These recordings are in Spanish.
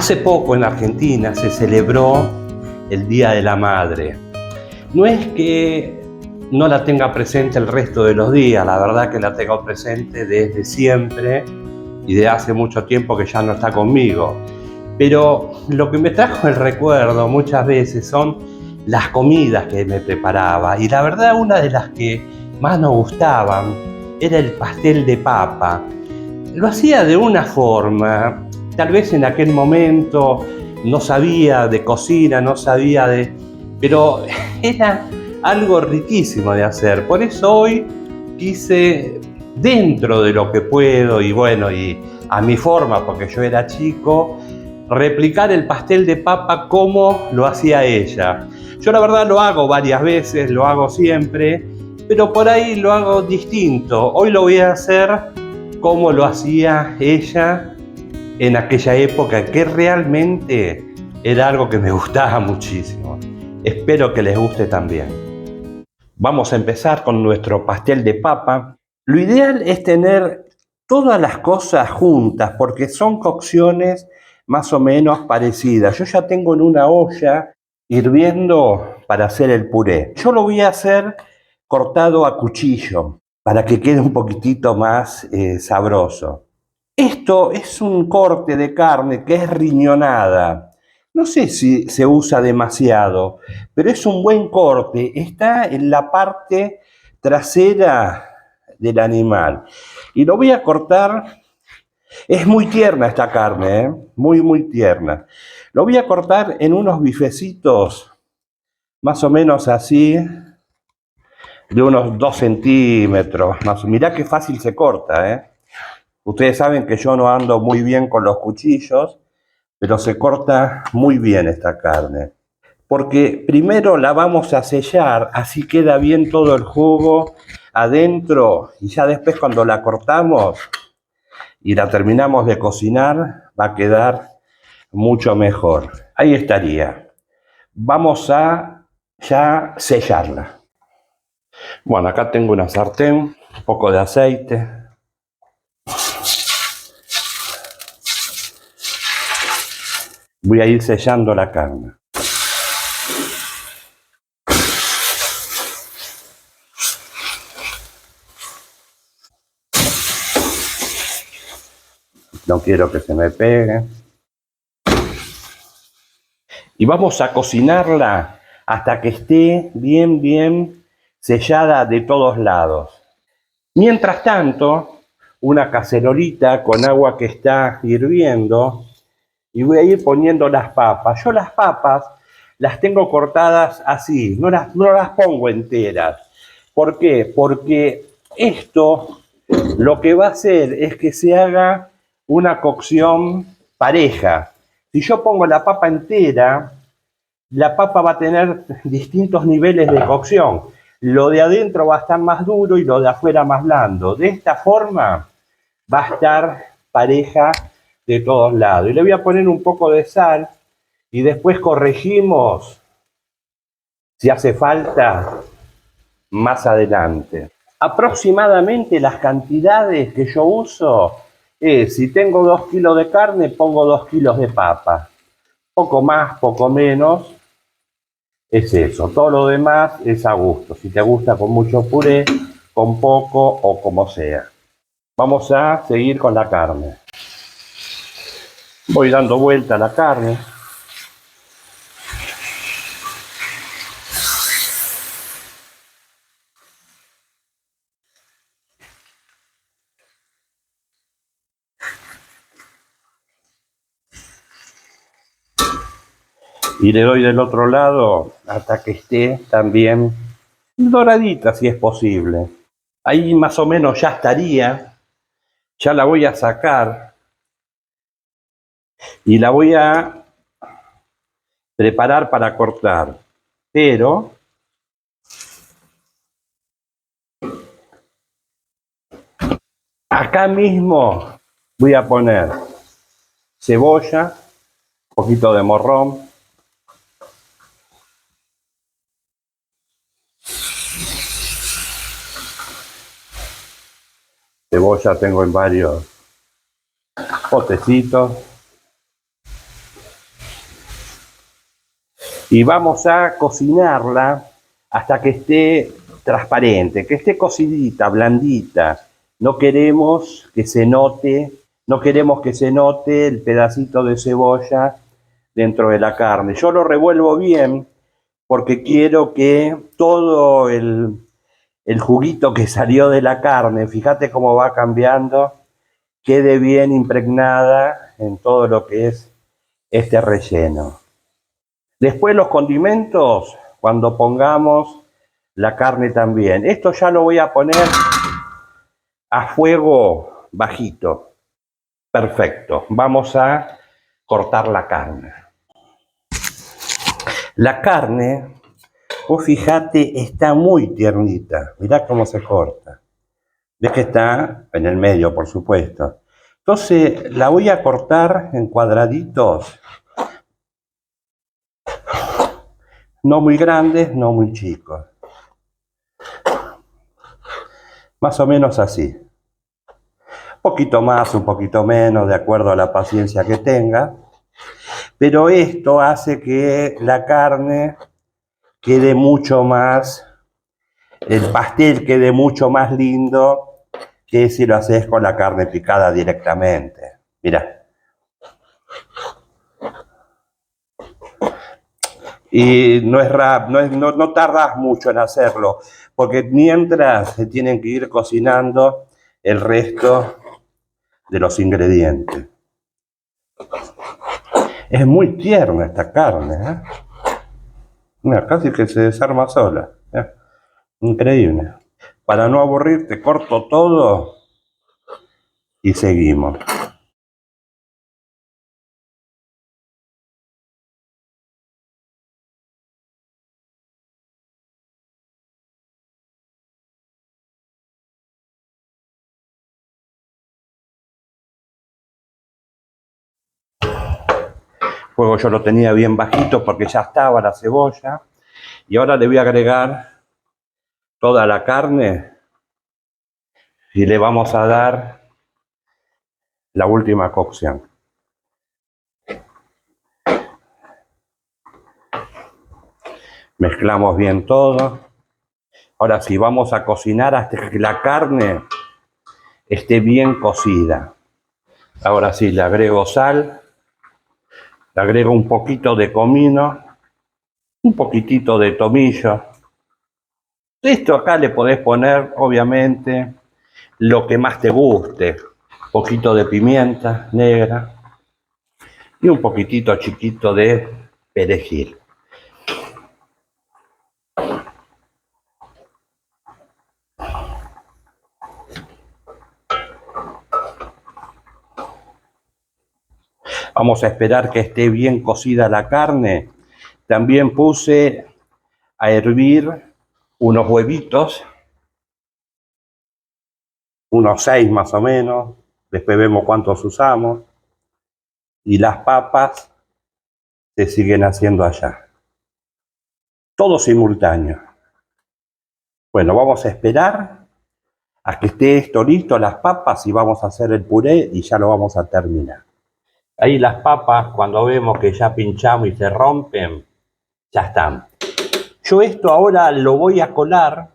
Hace poco en Argentina se celebró el Día de la Madre. No es que no la tenga presente el resto de los días, la verdad que la tengo presente desde siempre y de hace mucho tiempo que ya no está conmigo. Pero lo que me trajo el recuerdo muchas veces son las comidas que me preparaba, y la verdad una de las que más nos gustaban era el pastel de papa. Lo hacía de una forma, tal vez en aquel momento no sabía de cocina, pero era algo riquísimo de hacer. Por eso hoy quise, dentro de lo que puedo y a mi forma, porque yo era chico, replicar el pastel de papa como lo hacía ella. Yo la verdad lo hago varias veces, lo hago siempre, pero por ahí lo hago distinto. Hoy lo voy a hacer como lo hacía ella en aquella época, que realmente era algo que me gustaba muchísimo. Espero que les guste también. Vamos a empezar con nuestro pastel de papa. Lo ideal es tener todas las cosas juntas porque son cocciones más o menos parecidas. Yo ya tengo en una olla hirviendo para hacer el puré. Yo lo voy a hacer cortado a cuchillo para que quede un poquitito más sabroso. Esto es un corte de carne que es riñonada. No sé si se usa demasiado, pero es un buen corte. Está en la parte trasera del animal. Y lo voy a cortar. Es muy tierna esta carne, ¿eh? Muy tierna. Lo voy a cortar en unos bifecitos, más o menos así, de unos 2 centímetros. Mirá qué fácil se corta, ¿eh? Ustedes saben que yo no ando muy bien con los cuchillos, pero se corta muy bien esta carne. Porque primero la vamos a sellar, así queda bien todo el jugo adentro, y ya después cuando la cortamos y la terminamos de cocinar, va a quedar mucho mejor. Ahí estaría. Vamos a ya sellarla. Bueno, acá tengo una sartén, un poco de aceite. Voy a ir sellando la carne. No quiero que se me pegue. Y vamos a cocinarla hasta que esté bien sellada de todos lados. Mientras tanto, una cacerolita con agua que está hirviendo, y voy a ir poniendo las papas. Yo las papas las tengo cortadas así, no las pongo enteras. ¿Por qué? Porque esto lo que va a hacer es que se haga una cocción pareja. Si yo pongo la papa entera, la papa va a tener distintos niveles de cocción. Lo de adentro va a estar más duro y lo de afuera más blando. De esta forma va a estar pareja de todos lados. Y le voy a poner un poco de sal y después corregimos si hace falta más adelante. Aproximadamente las cantidades que yo uso es, si tengo 2 kilos de carne, pongo 2 kilos de papa. Poco más, poco menos, es eso. Todo lo demás es a gusto. Si te gusta con mucho puré, con poco o como sea. Vamos a seguir con la carne. Voy dando vuelta a la carne. Y le doy del otro lado hasta que esté también doradita, si es posible. Ahí más o menos ya estaría. Ya la voy a sacar y la voy a preparar para cortar. Pero acá mismo voy a poner cebolla, un poquito de morrón, cebolla tengo en varios potecitos. Y vamos a cocinarla hasta que esté transparente, que esté cocidita, blandita. No queremos que se note, no queremos que se note el pedacito de cebolla dentro de la carne. Yo lo revuelvo bien porque quiero que todo el juguito que salió de la carne, fíjate cómo va cambiando, quede bien impregnada en todo lo que es este relleno. Después los condimentos, cuando pongamos la carne también. Esto ya lo voy a poner a fuego bajito. Perfecto. Vamos a cortar la carne. La carne, vos fíjate, está muy tiernita. Mirá cómo se corta. Ves que está en el medio, por supuesto. Entonces la voy a cortar en cuadraditos. No muy grandes, no muy chicos. Más o menos así. Un poquito más, un poquito menos, de acuerdo a la paciencia que tenga. Pero esto hace que la carne quede mucho más, el pastel quede mucho más lindo que si lo haces con la carne picada directamente. Mirá. Y no tardas mucho en hacerlo, porque mientras se tienen que ir cocinando el resto de los ingredientes. Es muy tierna esta carne, ¿eh? Mira, casi que se desarma sola. Increíble. Para no aburrirte, corto todo y seguimos. Fuego yo lo tenía bien bajito porque ya estaba la cebolla. Y ahora le voy a agregar toda la carne y le vamos a dar la última cocción. Mezclamos bien todo. Ahora sí, vamos a cocinar hasta que la carne esté bien cocida. Ahora sí, le agrego sal, le agrego un poquito de comino, un poquitito de tomillo. Esto acá le podés poner, obviamente, lo que más te guste. Un poquito de pimienta negra y un poquitito chiquito de perejil. Vamos a esperar que esté bien cocida la carne. También puse a hervir unos huevitos, unos 6 más o menos. Después vemos cuántos usamos. Y las papas se siguen haciendo allá. Todo simultáneo. Bueno, vamos a esperar a que esté esto listo, las papas, y vamos a hacer el puré y ya lo vamos a terminar. Ahí las papas, cuando vemos que ya pinchamos y se rompen, ya están. Yo esto ahora lo voy a colar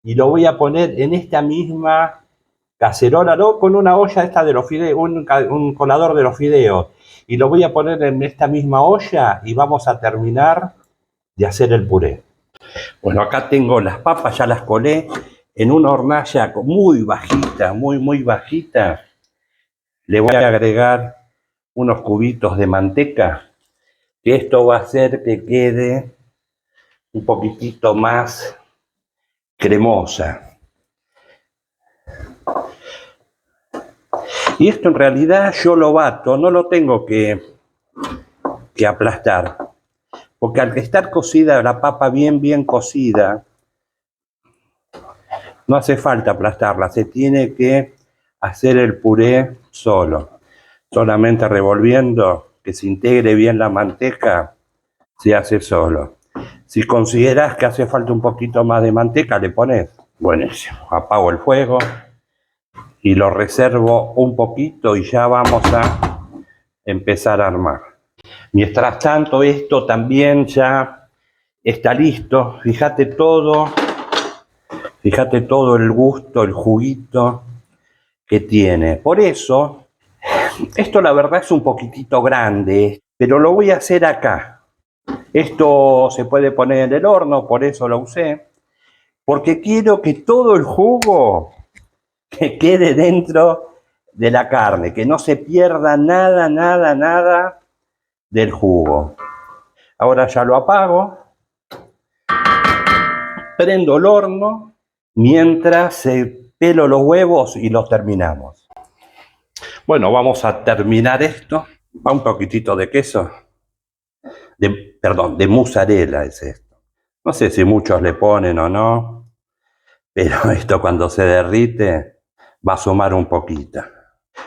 y lo voy a poner en esta misma cacerola, ¿no? Con una olla esta de los fideos, un colador de los fideos. Y lo voy a poner en esta misma olla y vamos a terminar de hacer el puré. Bueno, acá tengo las papas, ya las colé en una hornalla muy bajita, muy bajita. Le voy a agregar unos cubitos de manteca, que esto va a hacer que quede un poquitito más cremosa. Y esto en realidad yo lo bato, no lo tengo que aplastar, porque al estar cocida la papa bien cocida, no hace falta aplastarla, se tiene que hacer el puré solo. Solamente revolviendo que se integre bien la manteca, se hace solo. Si consideras que hace falta un poquito más de manteca, le pones. Buenísimo. Apago el fuego y lo reservo un poquito y ya vamos a empezar a armar. Mientras tanto, esto también ya está listo. Fíjate todo el gusto, el juguito que tiene. Por eso, esto la verdad es un poquitito grande, pero lo voy a hacer acá. Esto se puede poner en el horno, por eso lo usé, porque quiero que todo el jugo que quede dentro de la carne, que no se pierda nada, nada, nada del jugo. Ahora ya lo apago, prendo el horno, mientras pelo los huevos y los terminamos. Bueno, vamos a terminar esto. Va un poquitito de queso, perdón, de mozzarella es esto. No sé si muchos le ponen o no, pero esto cuando se derrite va a sumar un poquito.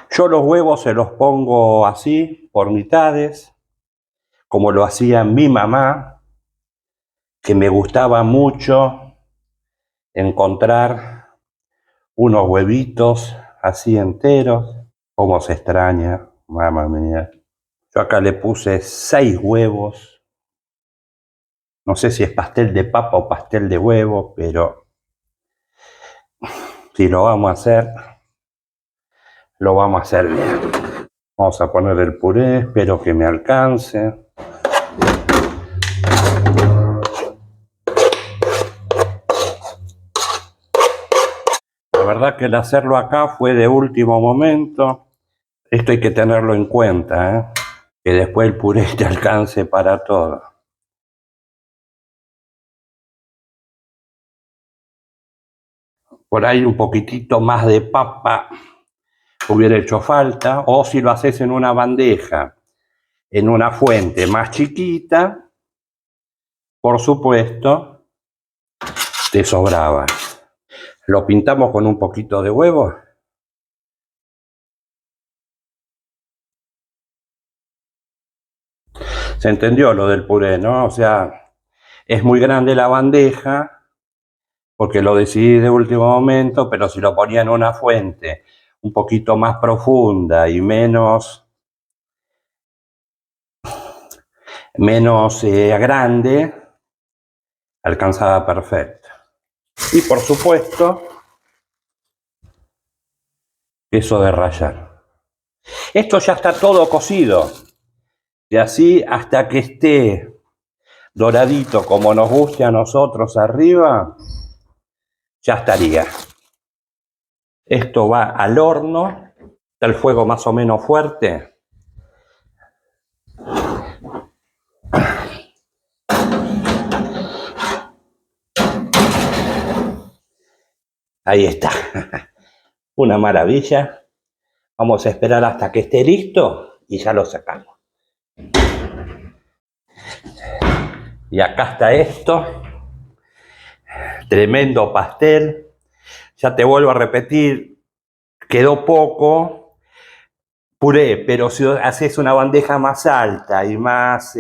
Yo los huevos se los pongo así, por mitades, como lo hacía mi mamá, que me gustaba mucho encontrar unos huevitos así enteros. Cómo se extraña, mamá mía. Yo acá le puse 6 huevos. No sé si es pastel de papa o pastel de huevo, pero si lo vamos a hacer, lo vamos a hacer bien. Vamos a poner el puré, espero que me alcance. La verdad que el hacerlo acá fue de último momento. Esto hay que tenerlo en cuenta, ¿eh? Que después el puré te alcance para todo. Por ahí un poquitito más de papa hubiera hecho falta, o si lo haces en una bandeja, en una fuente más chiquita, por supuesto, te sobraba. Lo pintamos con un poquito de huevo. Se entendió lo del puré, ¿no? O sea, es muy grande la bandeja, porque lo decidí de último momento, pero si lo ponía en una fuente un poquito más profunda y menos grande, alcanzaba perfecto. Y por supuesto, queso de rallar. Esto ya está todo cocido. Y así hasta que esté doradito como nos guste a nosotros arriba, ya estaría. Esto va al horno, está el fuego más o menos fuerte. Ahí está. Una maravilla. Vamos a esperar hasta que esté listo y ya lo sacamos. Y acá está esto. Tremendo pastel. Ya te vuelvo a repetir, quedó poco puré, pero si haces una bandeja más alta y más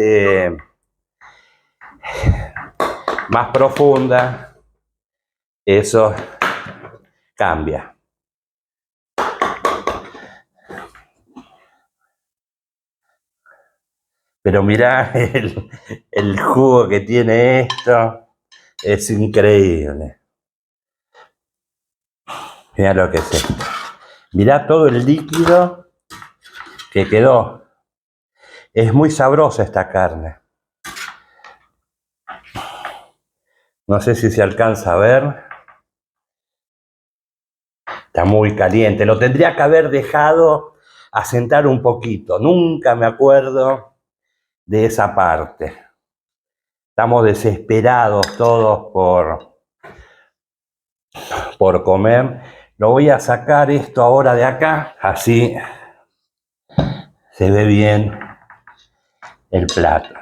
profunda, eso cambia. Pero mirá el jugo que tiene esto, es increíble. Mirá lo que es esto. Mirá todo el líquido que quedó. Es muy sabrosa esta carne. No sé si se alcanza a ver. Está muy caliente. Lo tendría que haber dejado asentar un poquito. Nunca me acuerdo de esa parte. Estamos desesperados todos por comer. Lo voy a sacar esto ahora de acá. Así se ve bien el plato.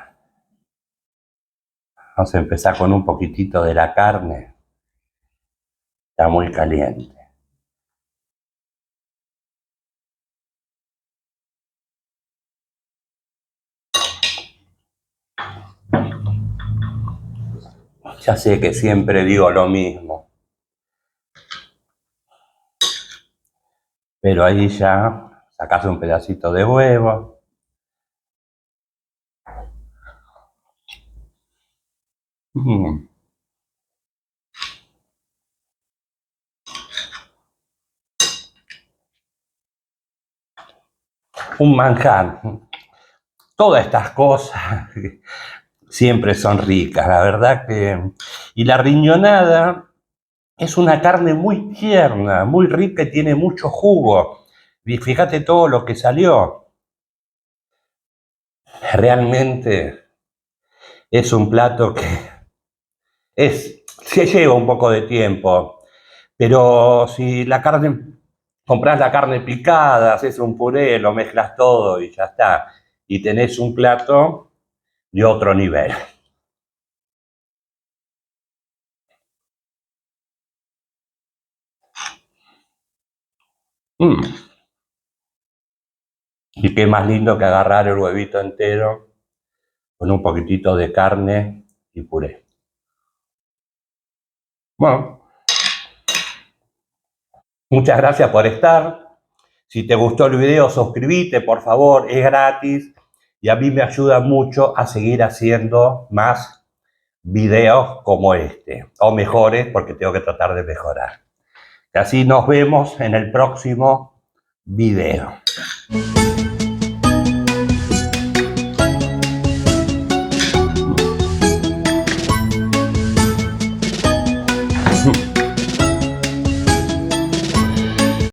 Vamos a empezar con un poquitito de la carne. Está muy caliente. Ya sé que siempre digo lo mismo, pero ahí ya sacás un pedacito de huevo, Mm, un manjar. Todas estas cosas siempre son ricas, la verdad que... Y la riñonada es una carne muy tierna, muy rica y tiene mucho jugo. Y fíjate todo lo que salió. Realmente es un plato que se lleva un poco de tiempo, pero si la carne, compras la carne picada, haces un puré, lo mezclas todo y ya está. Y tenés un plato de otro nivel. Mm. Y qué más lindo que agarrar el huevito entero con un poquitito de carne y puré. Bueno, muchas gracias por estar. Si te gustó el video, suscríbete, por favor, es gratis y a mí me ayuda mucho a seguir haciendo más videos como este, o mejores, porque tengo que tratar de mejorar. Así nos vemos en el próximo video.